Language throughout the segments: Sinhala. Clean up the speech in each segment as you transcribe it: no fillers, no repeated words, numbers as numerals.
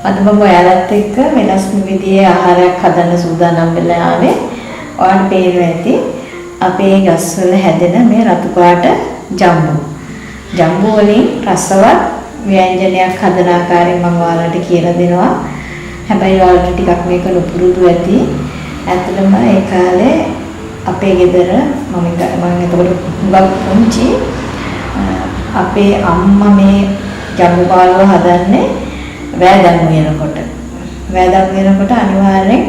අද මම ඔයාලත් එක්ක වෙනස් විදිහේ ආහාරයක් හදන්න සූදානම් වෙලා ආවේ. ඔයාලට පේනවා ඇති අපේ ගස්වල හැදෙන මේ රතු පාට ජම්බු. ජම්බු වලින් රසවත් ව්‍යංජනයක් හදන ආකාරයෙන් මම ඔයාලට කියලා දෙනවා. හැබැයි ඔයාලට ටිකක් මේක නුපුරුදු ඇති. ඇත්තටම ඒ කාලේ අපේ ගෙදර මම එතකොට හුඟක් පුංචි අපේ අම්මා මේ ජම්බු පාලුව හදන්නේ වෑදම් වෙනකොට අනිවාර්යෙන්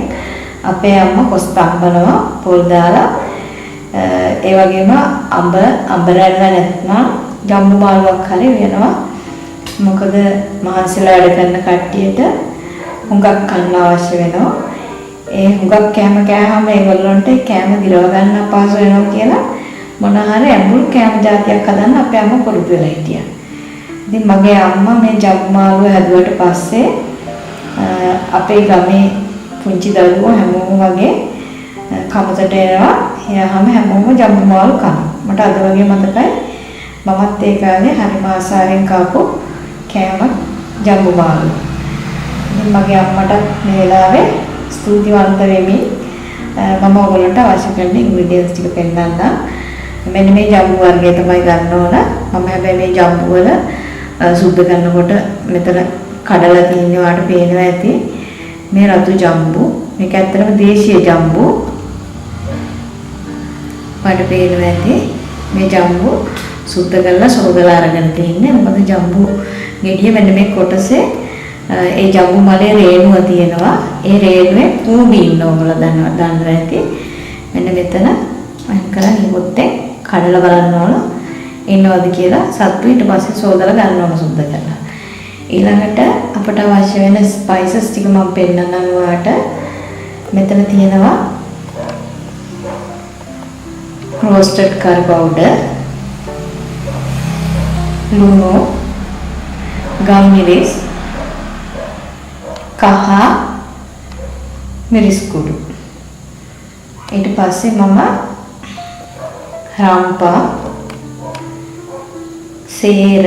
අපේ අම්මා කොස් තම්බනවා පොල් දාලා ඒ වගේම අඹ රැල්ල නැත්නම් ජම්බු මාළුවක් හරි වෙනවා. මොකද මහන්සිලා වැඩ කරන කට්ටියට හුඟක් කන්න අවශ්‍ය වෙනවා. ඒ හුඟක් කෑම කෑවම ඒගොල්ලන්ට කෑම දිරව ගන්න අපහසු වෙනවා කියලා මොන හරි ඇඹුල් කෑම જાතියක් හදන්න අපේ අම්මා පුරුදු වෙලා හිටියා. ඉතින් මගේ අම්මා මේ ජම්බු මාළුව හැදුවට පස්සේ අපේ ගමේ පුංචි දරුවෝ හැමෝම වගේ කමතට එනවා. එයාම හැමෝම ජම්බු මාළු කනවා. මට අද වගේ මතකයි මමත් ඒ කාලේ හරිම ආසාවෙන් කාපු කෑම ජම්බු මාළු. ඉතින් මගේ අම්මට මේ වෙලාවේ ස්තුතිවන්ත වෙමි. මම ඔයගොල්ලන්ට අවශ්‍ය කරන ඉන්ග්‍රීඩියන්ට්ස් ටික පෙන්නන්නම්. මෙන්න මේ ජම්බු වර්ගය තමයි ගන්න ඕන. මම හැබැයි මේ ජම්බු වල සුද්ධ කරනකොට මෙතන කඩලා තියෙනවා වාට පේනවා ඇති. මේ රතු ජම්බු. මේක ඇත්තටම දේශීය ජම්බු. වාට පේනවා ඇති. මේ ජම්බු සුද්ධ කරලා සෝදලා අරගෙන තින්නේ. මොකද ජම්බු ගෙඩිය මෙන්න මේ කොටසේ ඒ ජම්බු මලේ රේණුව තියෙනවා. ඒ රේණුවේ කූඹි ඉන්නවා ඔයාලා දන්නවා ඇති. මෙන්න මෙතන අයින් කරලා නිමුත්තේ කඩලා බලන්න ඕන ඉන්නවද කියලා. සත්තු ඊට පස්සේ සෝදලා ගන්න ඕන සුද්ධ කරලා. ඊළඟට අපට අවශ්‍ය වෙන ස්පයිසස් ටික මම පෙන්නන්නම් ඔයාලට. මෙතන තියෙනවා roasted curry powder, ලුණු, ගම්මිරිස්, කහ මිරිස් කුඩු. ඊට පස්සේ මම රම්පා, සේර,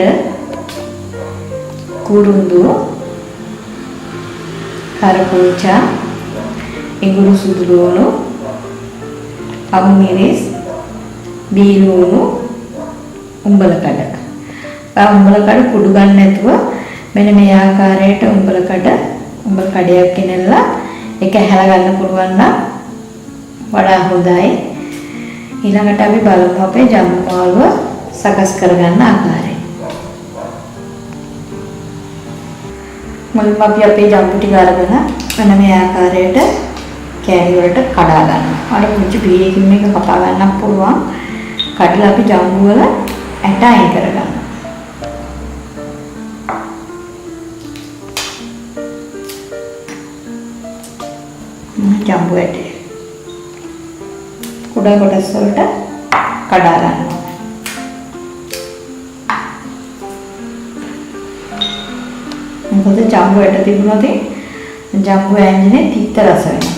කුරුඳු, කරපුංචා, ඉඟුරු සුදු ලුණු, අමු මිරිස්, බීලුණු, උඹලකඩ. උඹලකඩ කුඩු ගන්න නැතුව මෙන්න මේ ආකාරයට උඹලකඩයක් ගෙනල්ලා ඒක හැලා ගන්න පුළුවන් නම් වඩා හොඳයි. ඊළඟට අපි බලමු අපේ ජම්බු මාළුව සකස් කරගන්න ආකාරය. මුලින්ම අපි අපේ ජම්බු ටික අරගෙන මෙන්න මේ ආකාරයට කෑලි වලට කඩා ගන්නවා. අර පුංචි පීරකින් මේක කපා ගන්නත් පුළුවන්. කඩලා අපි ජම්බු වල ඇට අයින් කරගන්නවා. ජම්බු ඇට කුඩා කොටස් වලට කඩා ගන්නවා. මොකද ජම්බු ඇට තිබුණොත් ජම්බු ව්‍යංජනේ තීත රස වෙනවා.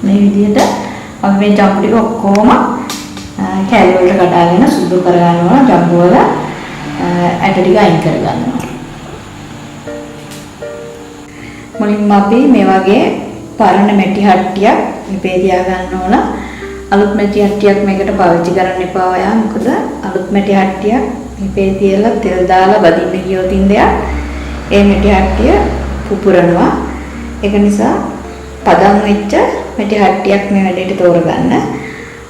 මේ විදිහට අපි මේ ජම්බු ටික ඔක්කොම කෑලි වලට කඩාගෙන සුදු කර ගන්නවා. ජම්බු වල ඇට ටික අයින් කර ගන්නවා. මුලින්ම අපි මේ වගේ පරණ මැටි හට්ටියක් ඉපේ තියා ගන්න ඕන. අලුත් මැටි හට්ටියක් මේකට පාවිච්චි කරන්න එපා ඔයා. මොකද අලුත් මැටි හට්ටියක් ඉපේ තියලා තෙල් දාලා බදින්න ගියොත් ඉඳලා ඒ මැටි හට්ටිය පුපුරනවා. ඒක නිසා පදම් වෙච්ච මැටි හට්ටියක් මේ වැඩේට තෝරගන්න.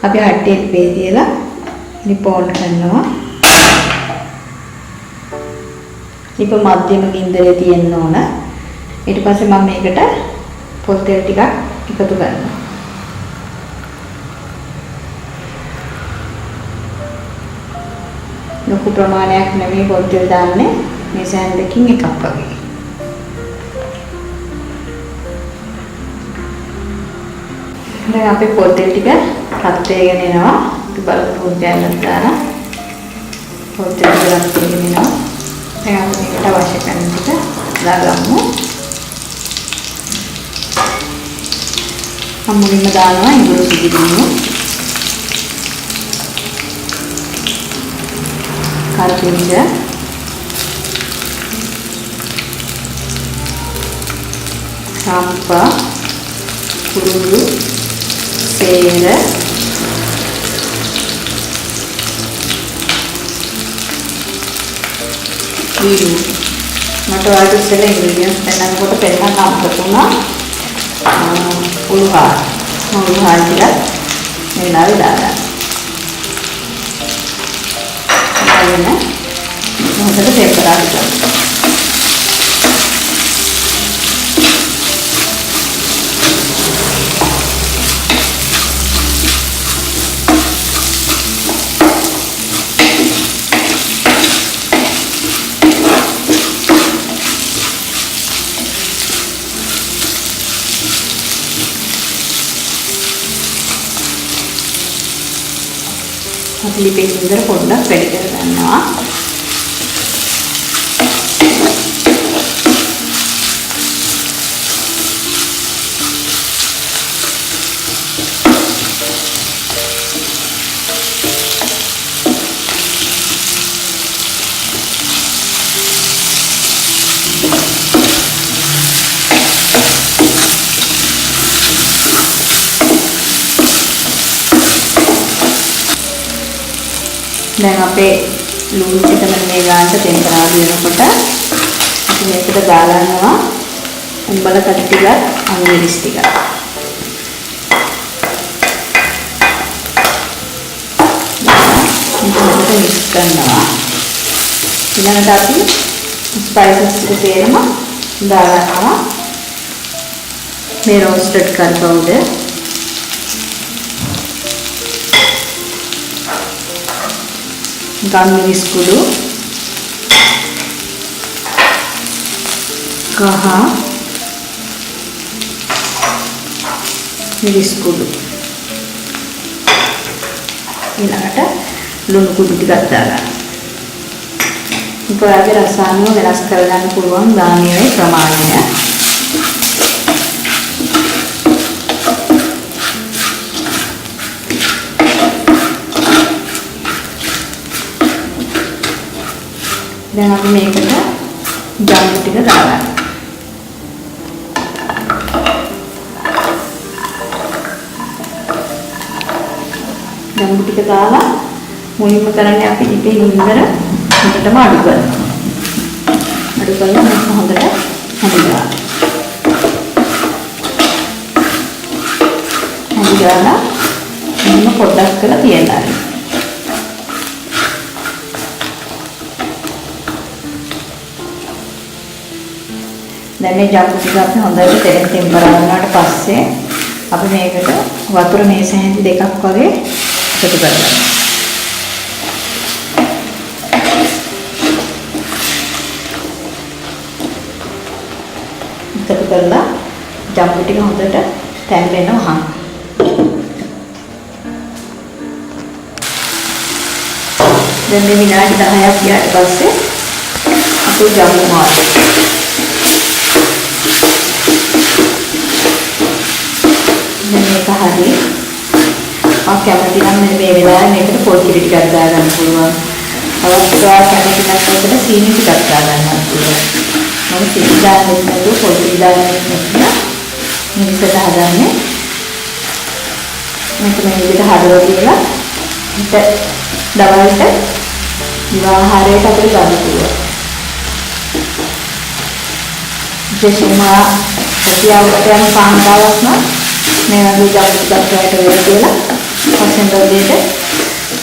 අපි හට්ටිය ඉපේ තියලා ලිපෝන් කරනවා. ලිප මධ්‍යම ගින්දරේ තියෙන්න ඕන. ඊට පස්සේ මම මේකට පොල් තෙල් ටිකක් එකතු කරනවා. ලොකු ප්‍රමාණයක් නෙවෙයි පොල් තෙල් දාන්නේ. මේ සෑන් දෙකකින් එකක් වගේ. දැන් අපි පොල් තෙල් ටික රත් වෙගෙන එනවා. අපි බලමු පොල් තෙල් දාලා පොඩ්ඩක් ගලක් තියෙනවා. දැන් මේකට අවශ්‍ය කරන ටික දාගමු. මුලින්ම දානවා ඉඟුරු සිදිරිමු. කරපිංච. සම්පා. කුරුළු. සේර. වීරු. මට ඔයාලට ඉස්සෙල්ලා ඉන්ග්‍රීඩියන්ට්ස් පෙන්නනකොට පෙන්නන්න අමතක වුණා. උළුහාර ටික මේ වෙලාවේ දාගන්න. දාගෙන හොඳට තෙම්පරාදු කරන්න. ලිපේ විතර පොඩ්ඩක් වැඩි කර ගන්නවා. දැන් අපේ ලුණු ටික මේ ගානට තෙම්පරාදු වෙනකොට අපි මේකට දාගන්නවා උඹල කටි ටික අංගිරිස් ටික. මේකට මික්ස් කරනවා. ඊළඟට අපි ස්පයිසස් ටික තේරම දාගන්නවා. මේ රෝස්ටඩ් කරි පවුඩර්. ගම්මිරිස් කුඩු කහ මිරිස් කුඩු ඊළඟට ලුණු කුඩු ටිකක් දාගන්න. ඔයාලගේ රස අනුව වෙනස් කරගන්න පුළුවන් දානීය ප්‍රමාණය. දැන් අපි මේකට ජම්බු ටික දාගන්න. ජම්බු ටික දාලා මුලින්ම කරන්නේ අපි ඉපේ ගින්දර හොඳටම අඩු කරනවා. අඩු කරලා මේක හොඳට හඳුනනවා. හඳුනලා මෙන්න පොඩ්ඩක් කරලා තියන්න. දැන් මේ ජම්බු ටික අපි හොඳට තෙම්පරා වුණාට පස්සේ අපි මේකට වතුර මේස හැඳි දෙකක් වගේ එකතු කරගන්නවා. එකතු කරලා ජම්බු ටික හොඳට තැම්බෙනවා. දැන් මේ විනාඩි 10ක් ගියාට පස්සේ අපේ ජම්බු මාළු මේක හරි. ඔක් කැමති නම් මේ වෙලාවේ මේකට පොල් කිරි ටිකක් දාගන්න පුළුවන්. අවස්ථාව කැමති නැත්නම් සීනි ටිකක් දාගන්න පුළුවන්. මම සීනි දාන්නේ නැතුව පොල් කිරි දාන්නේ නැත්නම් මේකට හදන්නේ. මේක මේ විදිහට හදලා තියලා හිට දවල්ට විවාහාරයට අපිට ගන්න පුළුවන්. විශේෂයෙන්ම ප්‍රතිආවකට යන කාන්තාවක් නම් මේ වගේ ජම්බු ටිකක් වලට වෙලා පස්සෙන් දෙයට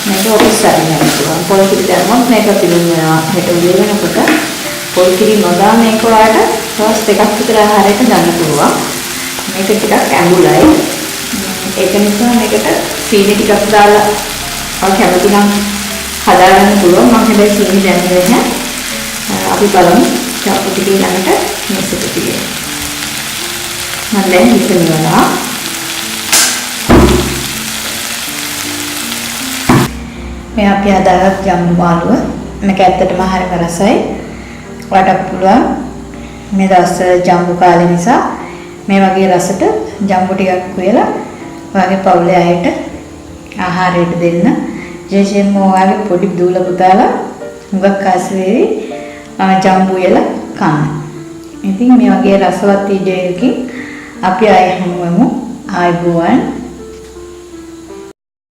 මේක ඔෆිස් එකේ යන්න පුළුවන්. පොල් කිරි දැම්මොත් මේක පිළිම වෙනවා. හෙට උදේ වෙනකොට පොල් කිරි නොදා මේක ඔයාලට දවස් දෙකක් විතර ආහාරයට ගන්න පුළුවන්. මේක ටිකක් ඇඹුලයි. ඒක නිසා මේකට සීනි ටිකක් දාලා කැමති නම් හදාගන්න පුළුවන්. මම හැබැයි සීනි දැම්මේ නැහැ. අපි බලමු ජම්බු ටික ළඟට මේසෙට තියලා. මම දැන් හිතනවා මේ අපි හදාගත් ජම්බු මාළුව මේක ඇත්තටම හරිම රසයි. ඔයාලට පුළුවන් මේ දවස්වල ජම්බු කාලේ නිසා මේ වගේ රසට ජම්බු ටිකක් උයලා ඔයාගේ පවුලේ අයට ආහාරයට දෙන්න. විශේෂයෙන්ම ඔයාගේ පොඩි දූල පුතාලා හුඟක් ආස වෙවි ජම්බු උයලා කන්න. ඉතින් මේ වගේ රසවත් වීඩියෝ එකකින් අපි ආයෙ හමු වෙමු. ආයුබෝවන්.